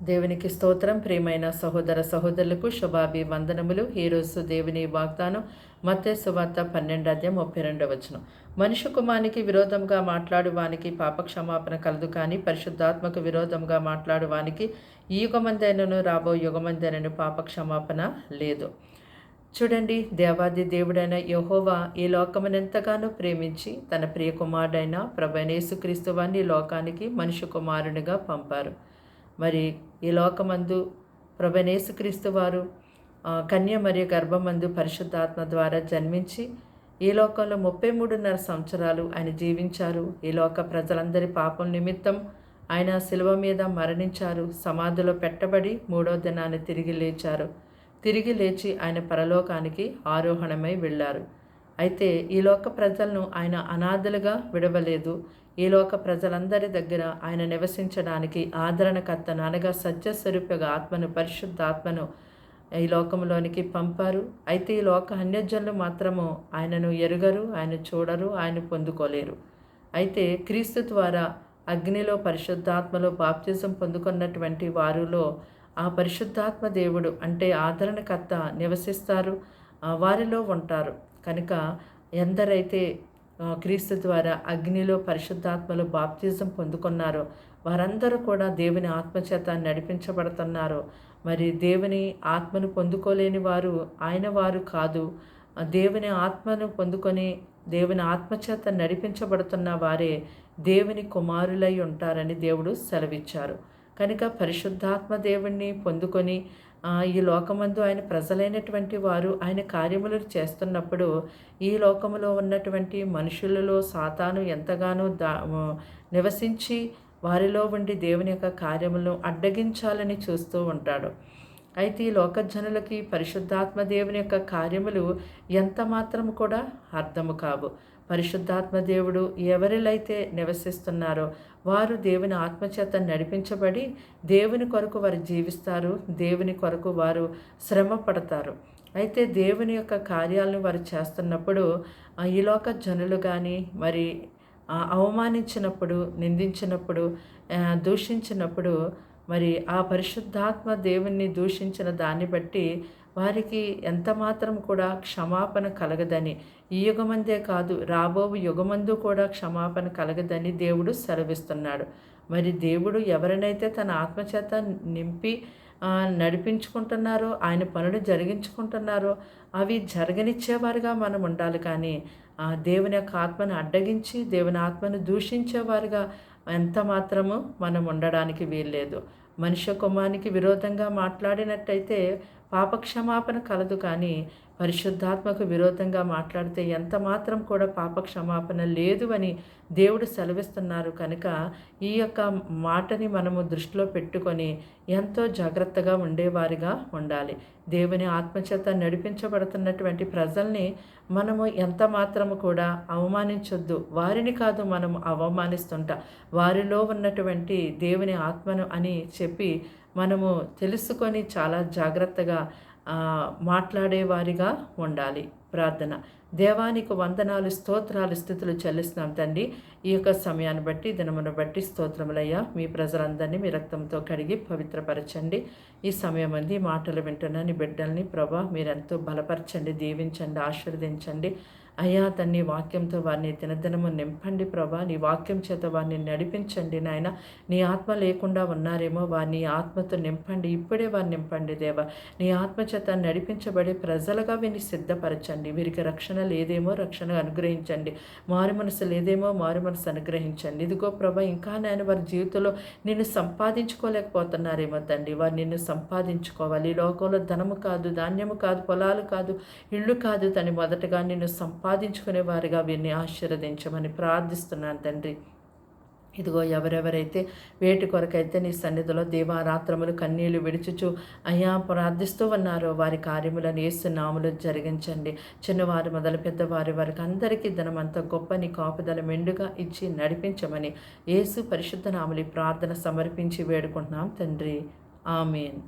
దేవునికి స్తోత్రం. ప్రియమైన సహోదర సహోదరులకు శుభాభివందనములు. ఈరోజు దేవుని వాగ్దానం మత్తయి సువార్త 12:32. మనుష్య కుమారునికి విరోధంగా మాట్లాడువానికి పాపక్షమాపణ కలదు, కానీ పరిశుద్ధాత్మకు విరోధంగా మాట్లాడువానికి ఈ యుగమందైనను రాబో యుగమందైనను పాపక్షమాపణ లేదు. చూడండి, దేవాది దేవుడైన యెహోవా ఈ లోకమునెంతగానో ప్రేమించి తన ప్రియ కుమారుడైన ప్రభువైన యేసుక్రీస్తు వారిని ఈ లోకానికి మనుష్య కుమారునిగా పంపారు. మరి ఈ లోకమందు ప్రభువైన యేసుక్రీస్తు వారు కన్య మరియు గర్భమందు పరిశుద్ధాత్మ ద్వారా జన్మించి ఈ లోకంలో 33.5 సంవత్సరాలు ఆయన జీవించారు. ఈ లోక ప్రజలందరి పాపం నిమిత్తం ఆయన శిలువ మీద మరణించారు. సమాధిలో పెట్టబడి 3వ దినాన్ని తిరిగి లేచారు. తిరిగి లేచి ఆయన పరలోకానికి ఆరోహణమై వెళ్ళారు. అయితే ఈ లోక ప్రజలను ఆయన అనాథలుగా విడవలేదు. ఈ లోక ప్రజలందరి దగ్గర ఆయన నివసించడానికి ఆదరణకర్తను అనగా సత్యస్వరూపగా ఆత్మను, పరిశుద్ధ ఆత్మను ఈ లోకంలోనికి పంపారు. అయితే ఈ లోక అన్యజనులు మాత్రము ఆయనను ఎరుగరు, ఆయన చూడరు, ఆయన పొందుకోలేరు. అయితే క్రీస్తు ద్వారా అగ్నిలో పరిశుద్ధాత్మలో బాప్తిజం పొందుకున్నటువంటి వారిలో ఆ పరిశుద్ధాత్మ దేవుడు అంటే ఆదరణకర్త నివసిస్తారు, వారిలో ఉంటారు. కనుక ఎందరైతే క్రీస్తు ద్వారా అగ్నిలో పరిశుద్ధాత్మలో బాప్తిజం పొందుకున్నారో వారందరూ కూడా దేవుని ఆత్మచేత నడిపించబడుతున్నారు. మరి దేవుని ఆత్మను పొందుకోలేని వారు ఆయన వారు కాదు. దేవుని ఆత్మను పొందుకొని దేవుని ఆత్మచేత నడిపించబడుతున్న వారే దేవుని కుమారులై ఉంటారని దేవుడు సెలవిచ్చారు. కనుక పరిశుద్ధాత్మ దేవుణ్ణి పొందుకొని ఈ లోకమందు ఆయన ప్రజలైనటువంటి వారు ఆయన కార్యములు చేస్తున్నప్పుడు ఈ లోకములో ఉన్నటువంటి మనుషులలో సాతాను ఎంతగానో నివసించి వారిలో ఉండి దేవుని యొక్క కార్యములను అడ్డగించాలని చూస్తూ ఉంటాడు. అయితే ఈ లోకజనులకి పరిశుద్ధాత్మ దేవుని యొక్క కార్యములు ఎంత మాత్రం కూడా అర్థము కావు. పరిశుద్ధాత్మ దేవుడు ఎవరిలైతే నివసిస్తున్నారో వారు దేవుని ఆత్మచేత నడిపించబడి దేవుని కొరకు వారు జీవిస్తారు, దేవుని కొరకు వారు శ్రమ పడతారు. అయితే దేవుని యొక్క కార్యాలను వారు చేస్తున్నప్పుడు ఈ లోక జనులు కానీ మరి అవమానించినప్పుడు, నిందించినప్పుడు, దూషించినప్పుడు మరి ఆ పరిశుద్ధాత్మ దేవుణ్ణి దూషించిన దాన్ని బట్టి వారికి ఎంత మాత్రం కూడా క్షమాపణ కలగదని, ఈ యుగమందే కాదు రాబో యుగమందు కూడా క్షమాపణ కలగదని దేవుడు సెలవిస్తున్నాడు. మరి దేవుడు ఎవరినైతే తన ఆత్మచేత నింపి నడిపించుకుంటున్నారో, ఆయన పనులు జరిగించుకుంటున్నారో అవి జరగనిచ్చేవారుగా మనం ఉండాలి. కానీ దేవుని యొక్క ఆత్మను అడ్డగించి దేవుని ఆత్మను దూషించేవారుగా ఎంత మాత్రము మనం ఉండడానికి వీల్లేదు. మనుష్య కుమారునికి విరోధంగా మాట్లాడినట్టయితే పాపక్షమాపణ కలదు, కానీ పరిశుద్ధాత్మకు విరోధంగా మాట్లాడితే ఎంత మాత్రం కూడా పాపక్షమాపణ లేదు అని దేవుడు సెలవిస్తున్నారు. కనుక ఈ యొక్క మాటని మనము దృష్టిలో పెట్టుకొని ఎంతో జాగ్రత్తగా ఉండేవారిగా ఉండాలి. దేవుని ఆత్మచేత నడిపించబడుతున్నటువంటి ప్రజల్ని మనము ఎంత మాత్రము కూడా అవమానించొద్దు. వారిని కాదు మనము అవమానిస్తుంటా, వారిలో ఉన్నటువంటి దేవుని ఆత్మను అని చెప్పి మనము తెలుసుకొని చాలా జాగ్రత్తగా మాట్లాడేవారిగా ఉండాలి. ప్రార్థన. దేవానికి వందనాలు, స్తోత్రాలు, స్తుతులు చెల్లిస్తున్నాం తండ్రి. ఈ యొక్క సమయాన్ని బట్టి, దినమును బట్టి స్తోత్రములయ్యా. మీ ప్రజలందరినీ మీ రక్తంతో కడిగి పవిత్రపరచండి. ఈ సమయం అంది మాటలు వింటున్న నీ బిడ్డల్ని ప్రభా మీరెంతో బలపరచండి, దీవించండి, ఆశీర్వదించండి అయ్యా. తన్ని వాక్యంతో వారిని దినదినము నింపండి ప్రభా. నీ వాక్యం చేత వారిని నడిపించండి నాయన. నీ ఆత్మ లేకుండా ఉన్నారేమో వారిని ఆత్మతో నింపండి, ఇప్పుడే వారిని నింపండి దేవా. నీ ఆత్మ చేత నడిపించబడే ప్రజలుగా వీరిని సిద్ధపరచండి. వీరికి రక్షణ లేదేమో రక్షణ అనుగ్రహించండి, మారు మనసు లేదేమో మారు మనసు అనుగ్రహించండి. ఇదిగో ప్రభా, ఇంకా నేను వారి జీవితంలో నిన్ను సంపాదించుకోలేకపోతున్నారేమో తండ్రి. వారు నిన్ను సంపాదించుకోవాలి. ఈ లోకంలో ధనము కాదు, ధాన్యము కాదు, పొలాలు కాదు, ఇళ్ళు కాదు తని మొదటగా నిన్ను సంపాదించుకునే వారిగా వీరిని ఆశీర్వదించమని ప్రార్థిస్తున్నాను తండ్రి. ఇదిగో ఎవరెవరైతే వేటి కొరకైతే నీ సన్నిధిలో దీవారాత్రములు కన్నీళ్లు విడుచుచు అయ్యా ప్రార్థిస్తూ ఉన్నారో వారి కార్యములను యేసు నామములో జరిగించండి. చిన్నవారు మొదలు పెద్దవారి వారికి అందరికీ ధనమంతా గొప్ప నీ కాపుదల మెండుగా ఇచ్చి నడిపించమని యేసు పరిశుద్ధ నామములో ప్రార్థన సమర్పించి వేడుకుంటున్నాం తండ్రి. ఆమేన్.